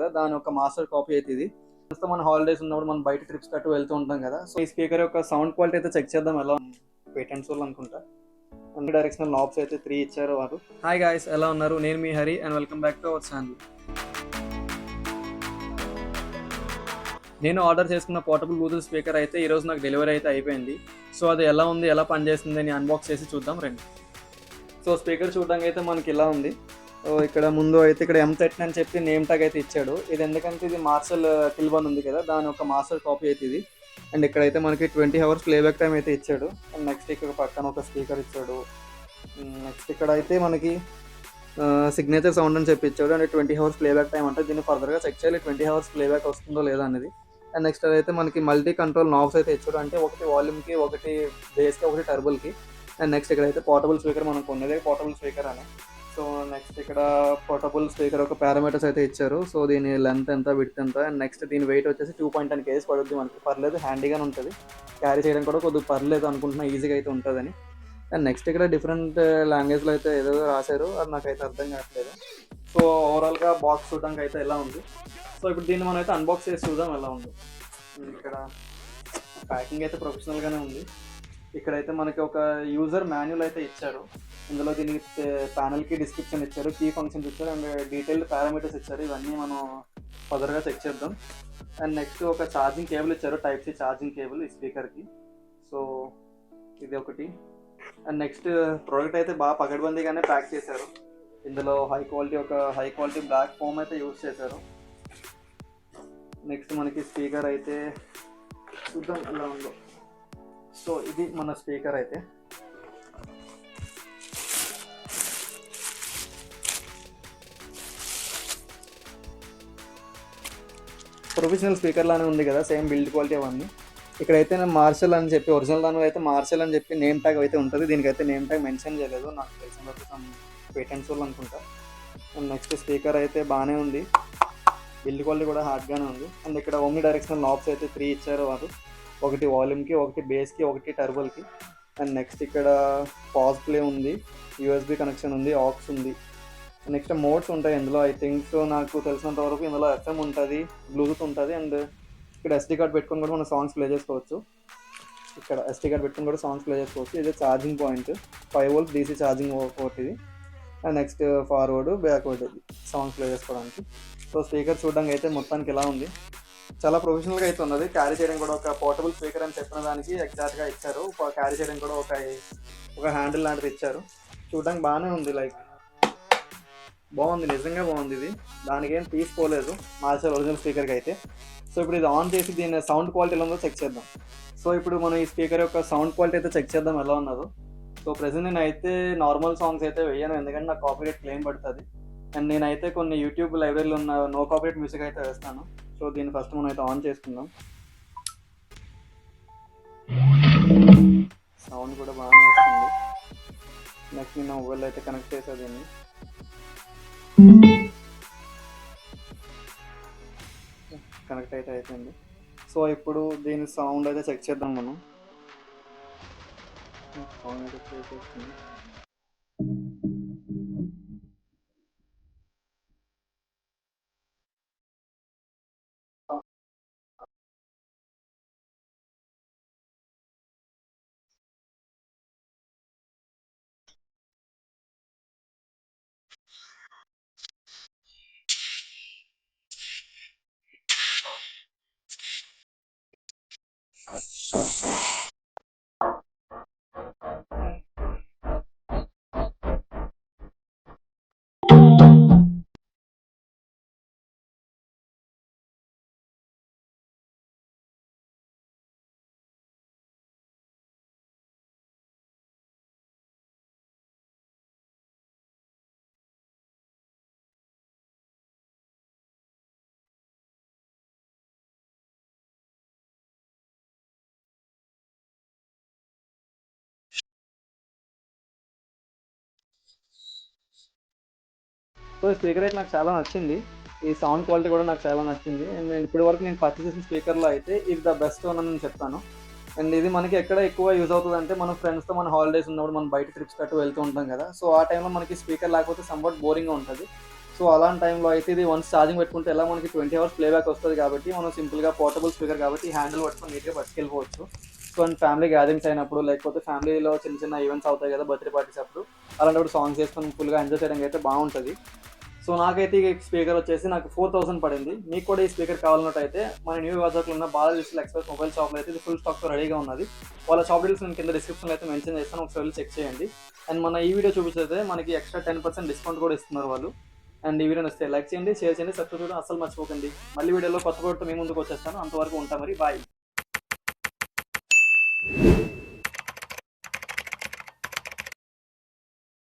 కదా, దాని ఒక మాస్టర్ కాపీ అయితే ఇది. ప్రస్తుతం మన హాలిడేస్ ఉన్నప్పుడు మనం బయట ట్రిప్స్ కట్టు వెళ్తూ ఉంటాం కదా. సో ఈ స్పీకర్ యొక్క సౌండ్ క్వాలిటీ అయితే చెక్ చేద్దాం ఎలా పేటెంట్స్ వాళ్ళు అనుకుంటా. అన్ని డైరెక్షనల్ నాబ్స్ అయితే 3 ఇచ్చారు వారు. హాయ్ గాయ్స్, ఎలా ఉన్నారు? నేను మీ Hari and welcome back to our channel. నేను ఆర్డర్ చేసుకున్న పోర్టబుల్ బ్లూటూత్ స్పీకర్ అయితే ఈరోజు నాకు డెలివరీ అయితే అయిపోయింది. సో అది ఎలా ఉంది, ఎలా పనిచేస్తుంది అని అన్బాక్స్ చేసి చూద్దాం రండి. సో స్పీకర్ చూడడానికి అయితే మనకి ఇలా ఉంది. ఇక్కడ ముందు అయితే ఇక్కడ M13 అని చెప్పి నేమ్ ట్యాగ్ అయితే ఇచ్చాడు. ఇది ఎందుకంటే ఇది మార్షల్ కిల్బన్ ఉంది కదా, దాని ఒక మాస్టర్ కాపీ అయితే ఇది. అండ్ ఇక్కడైతే మనకి 20 hours ప్లేబ్యాక్ టైం అయితే ఇచ్చాడు. అండ్ నెక్స్ట్ ఇక్కడ పక్కన ఒక స్పీకర్ ఇచ్చాడు. నెక్స్ట్ ఇక్కడ అయితే మనకి సిగ్నేచర్ సౌండ్ అని చెప్పి ఇచ్చాడు. అండ్ 20 hours ప్లేబ్యాక్ టైం అంటే దీన్ని ఫర్దర్గా చెక్ చేయాలి 20 hours ప్లేబ్యాక్ వస్తుందో లేదా అనేది. అండ్ నెక్స్ట్ అయితే మనకి మల్టీ కంట్రోల్ నాబ్స్ అయితే ఇచ్చాడు, అంటే ఒకటి వాల్యూమ్కి, ఒకటి బేస్కి, ఒకటి టర్బుల్కి. అండ్ నెక్స్ట్ ఇక్కడైతే పోర్టబుల్ స్పీకర్ మనకు ఉన్నదే పోర్టబుల్ స్పీకర్ అని. సో నెక్స్ట్ ఇక్కడ పోర్టబుల్ స్పీకర్ ఒక పారామీటర్స్ అయితే ఇచ్చారు. సో దీని లెంత్ ఎంత, విడ్త్ ఎంత, అండ్ నెక్స్ట్ దీని వెయిట్ వచ్చేసి 2.10 kgs పడుద్ది మనకి. పర్లేదు, హ్యాండీగానే ఉంటుంది, క్యారీ చేయడం కూడా కొద్దిగా పర్లేదు అనుకుంటున్నా, ఈజీగా అయితే ఉంటుందని. అండ్ నెక్స్ట్ ఇక్కడ డిఫరెంట్ లాంగ్వేజ్లో అయితే ఏదో రాశారు, అది నాకైతే అర్థం కావట్లేదు. సో ఓవరాల్గా బాక్స్ చూడడానికి అయితే ఎలా ఉంది. సో ఇప్పుడు దీన్ని మనం అయితే అన్బాక్స్ చేసి చూద్దాం ఎలా ఉంది. ఇక్కడ ప్యాకింగ్ అయితే ప్రొఫెషనల్గానే ఉంది. ఇక్కడైతే మనకి ఒక యూజర్ మాన్యువల్ అయితే ఇచ్చారు. ఇందులో దీనికి ప్యానల్కి డిస్క్రిప్షన్ ఇచ్చారు, కీ ఫంక్షన్స్ ఇచ్చారు, అండ్ డీటెయిల్డ్ పారామీటర్స్ ఇచ్చారు. ఇవన్నీ మనం ఫర్దర్గా చెక్ చేద్దాం. అండ్ నెక్స్ట్ ఒక ఛార్జింగ్ కేబుల్ ఇచ్చారు, టైప్ సి ఛార్జింగ్ కేబుల్ ఈ స్పీకర్కి. సో ఇది ఒకటి. అండ్ నెక్స్ట్ ప్రోడక్ట్ అయితే బాగా పకడ్బందీగానే ప్యాక్ చేశారు. ఇందులో హై క్వాలిటీ బ్లాక్ ఫోమ్ అయితే యూజ్ చేశారు. నెక్స్ట్ మనకి స్పీకర్ అయితే చూద్దాం ఎలా ఉందో. సో ఇది మన స్పీకర్ అయితే. ప్రొఫెషనల్ స్పీకర్ లానే ఉంది కదా, సేమ్ బిల్డ్ క్వాలిటీ అవన్నీ. ఇక్కడైతే మార్షల్ అని చెప్పి, ఒరిజినల్ దాని అయితే మార్షల్ అని చెప్పి నేమ్ ట్యాగ్ అయితే ఉంటుంది. దీనికైతే నేమ్ ట్యాగ్ మెన్షన్ చేయలేదు, నాకు తెలిసిన వరకు సమ్ పేటెంట్స్ వాళ్ళు అనుకుంటా. అండ్ నెక్స్ట్ స్పీకర్ అయితే బాగానే ఉంది, బిల్డ్ క్వాలిటీ కూడా హార్డ్గానే ఉంది. అండ్ ఇక్కడ ఓమ్ని డైరెక్షనల్ నాబ్స్ అయితే 3 ఇచ్చారు వారు, ఒకటి వాల్యూమ్కి, ఒకటి బేస్కి, ఒకటి టర్బుల్కి. అండ్ నెక్స్ట్ ఇక్కడ పాజ్ ప్లే ఉంది, USB కనెక్షన్ ఉంది, ఆక్స్ ఉంది. నెక్స్ట్ మోడ్స్ ఉంటాయి ఇందులో ఐ థింక్. సో నాకు తెలిసినంత వరకు ఇందులో FM ఉంటుంది, బ్లూటూత్ ఉంటుంది, అండ్ ఇక్కడ SD కార్డ్ పెట్టుకొని కూడా మనం సాంగ్స్ ప్లే చేసుకోవచ్చు. ఇక్కడ SD కార్డ్ పెట్టుకొని కూడా సాంగ్స్ ప్లే చేసుకోవచ్చు. ఇది charging point, 5V DC charging port ఇది. And next forward, backward songs play చేసుకోవడానికి. సో స్పీకర్ చూడడానికి అయితే మొత్తానికి ఎలా ఉంది, చాలా ప్రొఫెషనల్గా అయితే ఉన్నది. క్యారీ చేయడం కూడా ఒక పోర్టబుల్ స్పీకర్ అని చెప్పిన దానికి ఎగ్జాక్ట్గా ఇచ్చారు. క్యారీ చేయడం కూడా ఒక హ్యాండిల్ లాంటిది ఇచ్చారు. చూడడానికి బాగానే ఉంది, లైక్ బాగుంది, నిజంగా బాగుంది. ఇది దానికి ఏం తీసుకోలేదు మార్షల్ ఒరిజినల్ స్పీకర్కి అయితే. సో ఇప్పుడు ఇది ఆన్ చేసి దీని సౌండ్ క్వాలిటీ ఎలా ఉందో చెక్ చేద్దాం. సో ఇప్పుడు మనం ఈ స్పీకర్ యొక్క సౌండ్ క్వాలిటీ అయితే చెక్ చేద్దాం ఎలా ఉన్నదో. సో ప్రెసెంట్ నేనైతే నార్మల్ సాంగ్స్ అయితే వేయను, ఎందుకంటే నాకు కాపీరైట్ క్లెయిమ్ పడుతుంది. అండ్ నేనైతే కొన్ని యూట్యూబ్ లైబ్రరీలో ఉన్న నో కాపీరైట్ మ్యూజిక్ అయితే వేస్తాను. సో దీన్ని ఫస్ట్ మనం అయితే ఆన్ చేసుకుందాం. సౌండ్ కూడా బాగానే వస్తుంది. నెక్స్ట్ నేను మొబైల్ అయితే కనెక్ట్ చేసా దీన్ని. కనెక్ట్ అయితే అయిపోయింది. సో ఇప్పుడు దీని సౌండ్ అయితే చెక్ చేద్దాం మనం. సౌండ్ అయితే ప్లే చేస్తుంది. సో ఈ స్పీకర్ అయితే నాకు చాలా నచ్చింది. ఈ సౌండ్ క్వాలిటీ కూడా నాకు చాలా నచ్చింది. అండ్ ఇప్పటి వరకు నేను పర్చేస్ చేసిన స్పీకర్లో అయితే ఇది ద బెస్ట్ అని నేను చెప్తాను. అండ్ ఇది మనకి ఎక్కడ ఎక్కువ యూజ్ అవుతుంది అంటే, మన ఫ్రెండ్స్తో మన హాలిడేస్ ఉన్నప్పుడు మనం బయట ట్రిప్స్ కట్టు వెళ్తూ ఉంటాం కదా. సో ఆ టైంలో మనకి స్పీకర్ లేకపోతే సంవాట్ బోరింగ్గా ఉంటుంది. సో అలాంటి టైంలో అయితే ఇది వన్స్ ఛార్జింగ్ పెట్టుకుంటే ఎలా మనకి 20 అవర్స్ ప్లేబ్యాక్ వస్తుంది కాబట్టి మనం సింపుల్గా పోర్టబుల్ స్పీకర్ కాబట్టి హ్యాండిల్ పట్టుకొని నీట్గా పట్టుకెళ్ళిపోవచ్చు. సో అండ్ ఫ్యామిలీ గ్యాదరింగ్స్ అయినప్పుడు లేకపోతే ఫ్యామిలీలో చిన్న చిన్న ఈవెంట్స్ అవుతాయి కదా, బర్త్డే పార్టీస్ అప్పుడు అలాంటప్పుడు సాంగ్స్ వేసుకొని ఫుల్గా ఎంజాయ్ చేయడానికి అయితే బాగుంటుంది. సో నాకైతే ఈ స్పీకర్ వచ్చేసి నాకు 4000 పడింది. మీకు కూడా ఈ స్పీకర్ కావాలన్నట్టయితే మన న్యూ బజార్లో ఉన్న బాలా డిజిటల్ ఎక్స్ప్రెస్ మొబైల్ షాప్లో అయితే ఇది ఫుల్ స్టాక్తో రెడీగా ఉన్నది. వాళ్ళ షాప్ డీటెయిల్స్ నేను కింద డిస్క్రిప్షన్లో అయితే మెన్షన్ చేస్తాను, ఒకసారి వెళ్ళి చెక్ చేయండి. అండ్ మన ఈ వీడియో చూపిస్తే మనకి ఎక్స్ట్రా 10% డిస్కౌంట్ కూడా ఇస్తున్నారు వాళ్ళు. అండ్ ఈ వీడియో వస్తే లైక్ చేయండి, షేర్ చేయండి, సబ్స్క్రైబ్ చేయడం అస్సలు మర్చిపోకండి. మళ్ళీ వీడియోలో కొత్త కొత్త మీ ముందుకు వచ్చేస్తాను. అంతవరకు ఉంటా మరి, బాయ్.